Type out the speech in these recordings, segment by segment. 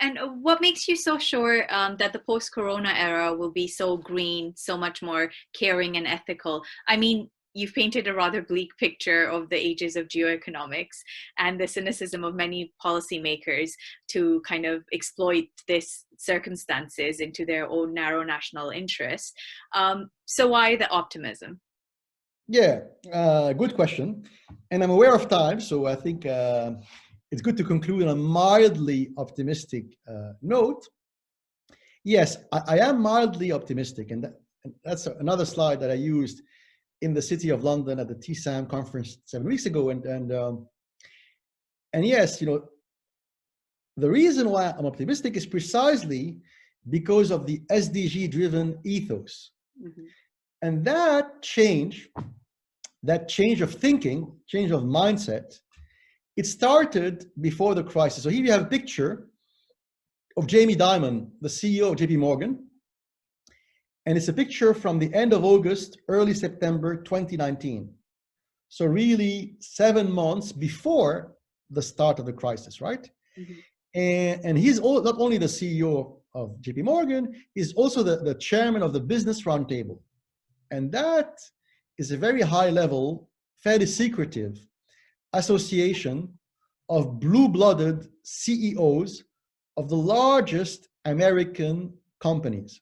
And what makes you so sure that the post-corona era will be so green, so much more caring and ethical? I mean, you've painted a rather bleak picture of the ages of geoeconomics and the cynicism of many policymakers to kind of exploit this circumstances into their own narrow national interest. So why the optimism? Yeah, good question. And I'm aware of time, so I think it's good to conclude on a mildly optimistic note. Yes, I am mildly optimistic, and that's another slide that I used in the City of London at the TSAM conference 7 weeks ago. And yes, the reason why I'm optimistic is precisely because of the SDG-driven ethos. Mm-hmm. And that change of thinking, change of mindset, it started before the crisis. So here you have a picture of Jamie Dimon, the CEO of JP Morgan. And it's a picture from the end of August, early September 2019. So really 7 months before the start of the crisis, right? Mm-hmm. And he's not only the CEO of JP Morgan, he's also the chairman of the Business Roundtable. And that is a very high level, fairly secretive association of blue-blooded CEOs of the largest American companies.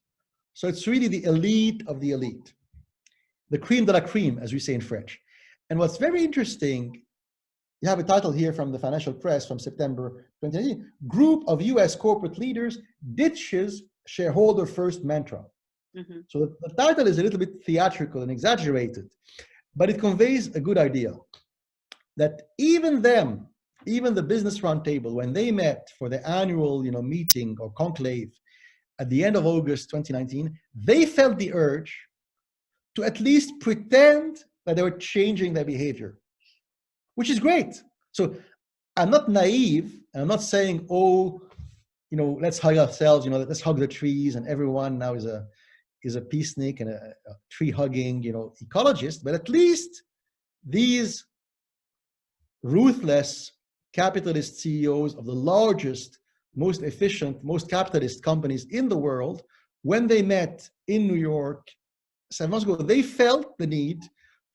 So it's really the elite of the elite, the cream de la cream, as we say in French. And what's very interesting, you have a title here from the Financial Press from September 2019, Group of US Corporate Leaders Ditches Shareholder First Mantra. Mm-hmm. So the title is a little bit theatrical and exaggerated, but it conveys a good idea that even the Business Roundtable, when they met for the annual meeting or conclave at the end of August 2019, they felt the urge to at least pretend that they were changing their behavior, which is great. So I'm not naive. I'm not saying, let's hug ourselves, let's hug the trees, and everyone now is a peacenik and a tree hugging, ecologist. But at least these ruthless capitalist CEOs of the largest, most efficient, most capitalist companies in the world, when they met in New York 7 months ago, they felt the need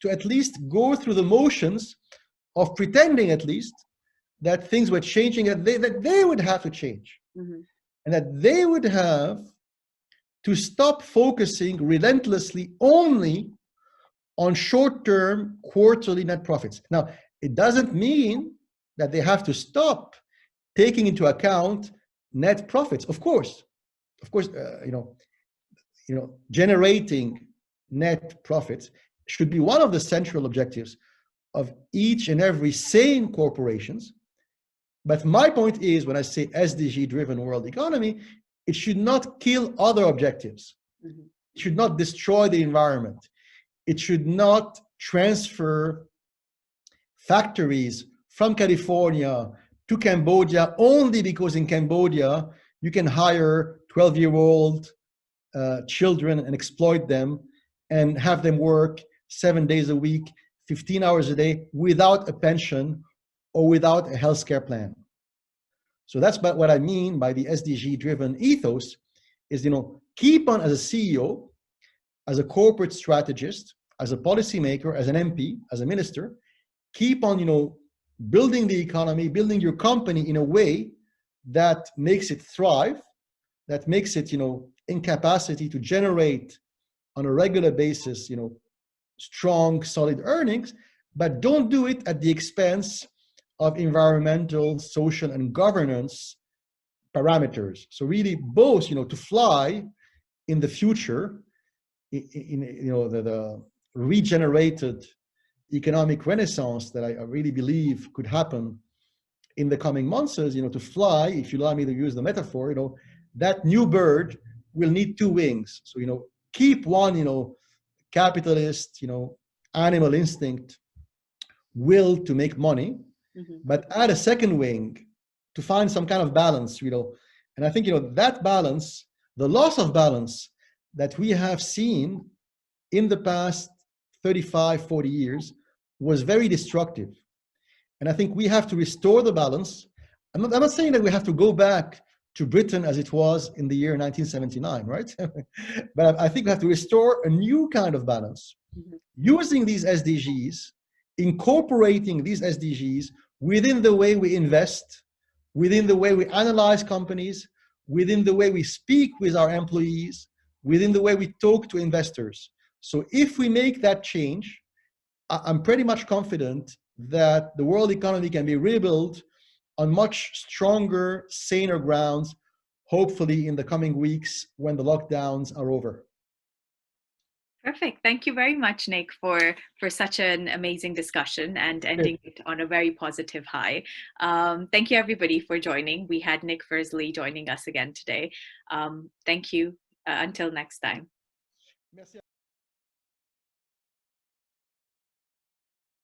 to at least go through the motions of pretending at least that things were changing, that they would have to change. Mm-hmm. And that they would have to stop focusing relentlessly only on short-term quarterly net profits. Now, it doesn't mean that they have to stop taking into account net profits. Of course, generating net profits should be one of the central objectives of each and every sane corporations. But my point is, when I say SDG-driven world economy, it should not kill other objectives. Mm-hmm. It should not destroy the environment. It should not transfer factories from California to Cambodia only because in Cambodia you can hire 12-year-old children and exploit them and have them work 7 days a week, 15 hours a day without a pension or without a healthcare plan. So that's what I mean by the SDG-driven ethos is, keep on as a CEO, as a corporate strategist, as a policymaker, as an MP, as a minister, keep on, building the economy, building your company in a way that makes it thrive, that makes it, in capacity to generate on a regular basis, strong, solid earnings, but don't do it at the expense of environmental, social, and governance parameters. So really both, to fly in the future, in the regenerated economic renaissance that I really believe could happen in the coming months, is, to fly, if you allow me to use the metaphor, that new bird will need two wings. So, keep one, capitalist, animal instinct, will to make money, mm-hmm. but add a second wing to find some kind of balance, and I think, that balance, the loss of balance that we have seen in the past 35, 40 years was very destructive. And I think we have to restore the balance. I'm not saying that we have to go back to Britain as it was in the year 1979, right? But I think we have to restore a new kind of balance, using these SDGs, incorporating these SDGs within the way we invest, within the way we analyze companies, within the way we speak with our employees, within the way we talk to investors. So if we make that change, I'm pretty much confident that the world economy can be rebuilt on much stronger, saner grounds, hopefully in the coming weeks when the lockdowns are over. Perfect. Thank you very much, Nick, for such an amazing discussion and ending it on a very positive high. Thank you, everybody, for joining. We had Nick Firzli joining us again today. Thank you. Until next time. Merci.